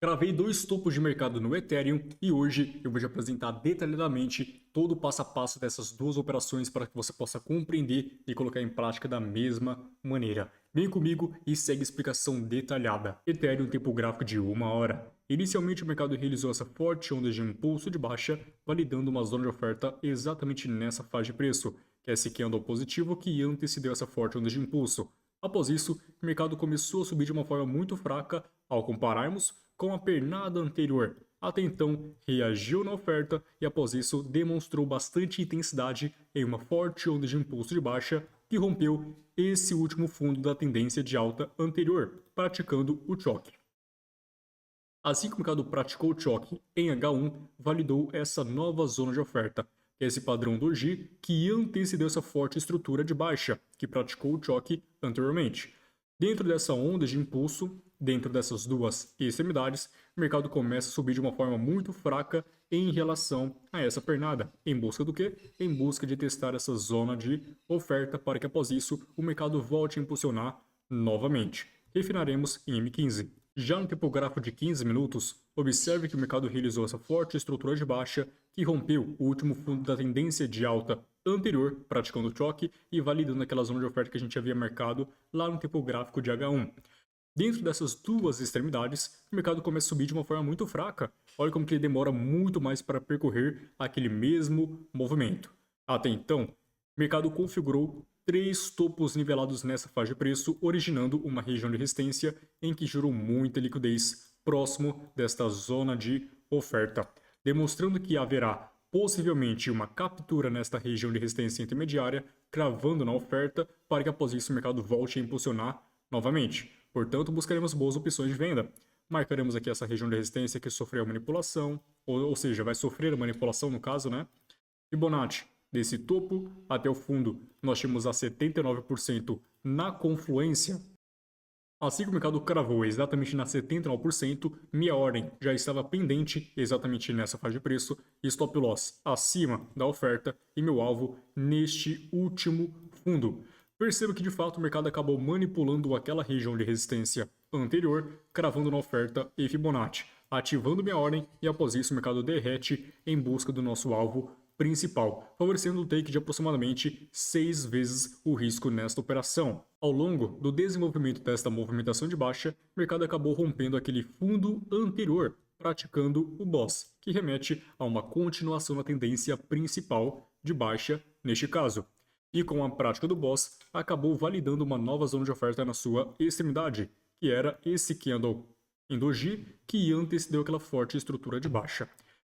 Gravei dois topos de mercado no Ethereum e hoje eu vou te apresentar detalhadamente todo o passo a passo dessas duas operações para que você possa compreender e colocar em prática da mesma maneira. Vem comigo e segue a explicação detalhada. Ethereum tempo gráfico de 1 hora. Inicialmente o mercado realizou essa forte onda de impulso de baixa, validando uma zona de oferta exatamente nessa faixa de preço, que é esse candle positivo que antecedeu essa forte onda de impulso. Após isso, o mercado começou a subir de uma forma muito fraca ao compararmos com a pernada anterior. Até então, reagiu na oferta e após isso demonstrou bastante intensidade em uma forte onda de impulso de baixa que rompeu esse último fundo da tendência de alta anterior, praticando o choque. Assim que o mercado praticou o choque em H1, validou essa nova zona de oferta, que é esse padrão doji que antecedeu essa forte estrutura de baixa, que praticou o choque anteriormente. Dentro dessa onda de impulso, dentro dessas duas extremidades, o mercado começa a subir de uma forma muito fraca em relação a essa pernada. Em busca do quê? Em busca de testar essa zona de oferta para que após isso o mercado volte a impulsionar novamente. Refinaremos em M15. Já no tempo gráfico de 15 minutos, observe que o mercado realizou essa forte estrutura de baixa que rompeu o último fundo da tendência de alta anterior, praticando choque e validando aquela zona de oferta que a gente havia marcado lá no tempo gráfico de H1. Dentro dessas duas extremidades, o mercado começa a subir de uma forma muito fraca. Olha como que ele demora muito mais para percorrer aquele mesmo movimento. Até então, o mercado configurou três topos nivelados nessa faixa de preço, originando uma região de resistência em que gerou muita liquidez próximo desta zona de oferta, demonstrando que haverá possivelmente uma captura nesta região de resistência intermediária, cravando na oferta para que após isso o mercado volte a impulsionar novamente. Portanto, buscaremos boas opções de venda. Marcaremos aqui essa região de resistência que sofreu manipulação, ou seja, vai sofrer manipulação no caso, né? Fibonacci, desse topo até o fundo, nós tínhamos a 79% na confluência. Assim que o mercado cravou exatamente na 79%, minha ordem já estava pendente exatamente nessa faixa de preço, stop loss acima da oferta e meu alvo neste último fundo. Perceba que de fato o mercado acabou manipulando aquela região de resistência anterior, cravando na oferta e Fibonacci, ativando minha ordem e após isso o mercado derrete em busca do nosso alvo principal, favorecendo o take de aproximadamente 6 vezes o risco nesta operação. Ao longo do desenvolvimento desta movimentação de baixa, o mercado acabou rompendo aquele fundo anterior, praticando o BOSS, que remete a uma continuação da tendência principal de baixa neste caso. E com a prática do BOSS, acabou validando uma nova zona de oferta na sua extremidade, que era esse candle em doji que antecedeu aquela forte estrutura de baixa.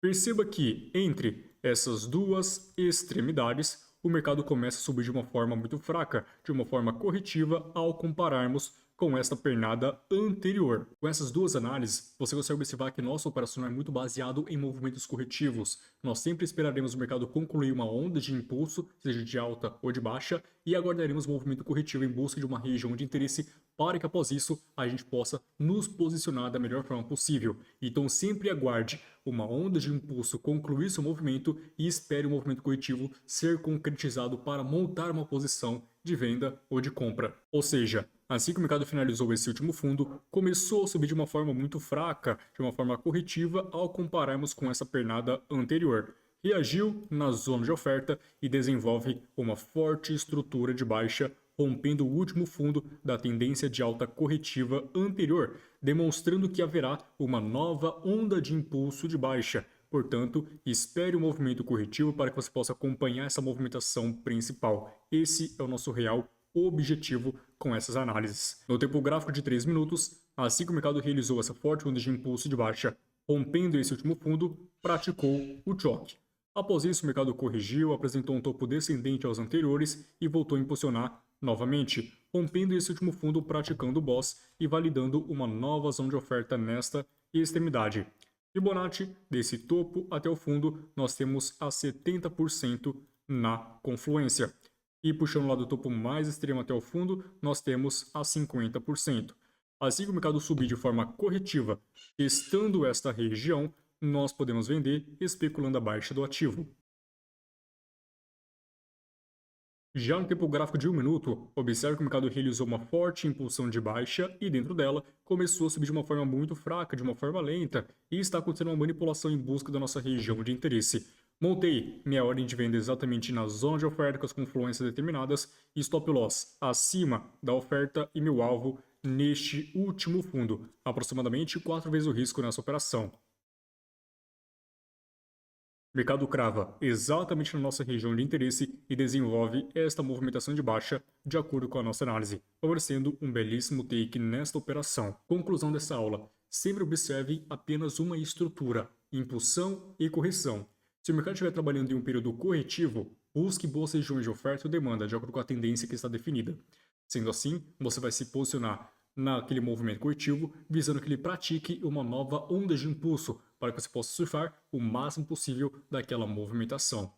Perceba que entre essas duas extremidades, o mercado começa a subir de uma forma muito fraca, de uma forma corretiva ao compararmos com esta pernada anterior. Com essas duas análises, você consegue observar que nossa operação é muito baseado em movimentos corretivos. Nós sempre esperaremos o mercado concluir uma onda de impulso, seja de alta ou de baixa, e aguardaremos o movimento corretivo em busca de uma região de interesse para que após isso a gente possa nos posicionar da melhor forma possível. Então sempre aguarde uma onda de impulso concluir seu movimento e espere o movimento corretivo ser concretizado para montar uma posição de venda ou de compra. Ou seja, assim que o mercado finalizou esse último fundo, começou a subir de uma forma muito fraca, de uma forma corretiva ao compararmos com essa pernada anterior. Reagiu na zona de oferta e desenvolve uma forte estrutura de baixa, rompendo o último fundo da tendência de alta corretiva anterior, demonstrando que haverá uma nova onda de impulso de baixa. Portanto, espere o movimento corretivo para que você possa acompanhar essa movimentação principal. Esse é o nosso real objetivo com essas análises. No tempo gráfico de 3 minutos, assim que o mercado realizou essa forte onda de impulso de baixa, rompendo esse último fundo, praticou o choque. Após isso, o mercado corrigiu, apresentou um topo descendente aos anteriores e voltou a impulsionar novamente, rompendo esse último fundo, praticando o BOSS e validando uma nova zona de oferta nesta extremidade. Fibonacci, desse topo até o fundo, nós temos a 70% na confluência. E puxando lá do topo mais extremo até o fundo, nós temos a 50%. Assim que o mercado subir de forma corretiva, testando esta região, nós podemos vender especulando a baixa do ativo. Já no tempo gráfico de 1 minuto, observe que o mercado realizou uma forte impulsão de baixa e dentro dela começou a subir de uma forma muito fraca, de uma forma lenta, e está acontecendo uma manipulação em busca da nossa região de interesse. Montei minha ordem de venda exatamente na zona de oferta com as confluências determinadas e stop loss acima da oferta e meu alvo neste último fundo, aproximadamente 4 vezes o risco nessa operação. O mercado crava exatamente na nossa região de interesse e desenvolve esta movimentação de baixa de acordo com a nossa análise, favorecendo um belíssimo take nesta operação. Conclusão dessa aula: sempre observe apenas uma estrutura, impulsão e correção. Se o mercado estiver trabalhando em um período corretivo, busque boas regiões de oferta e demanda de acordo com a tendência que está definida. Sendo assim, você vai se posicionar naquele movimento corretivo, visando que ele pratique uma nova onda de impulso, para que você possa surfar o máximo possível daquela movimentação.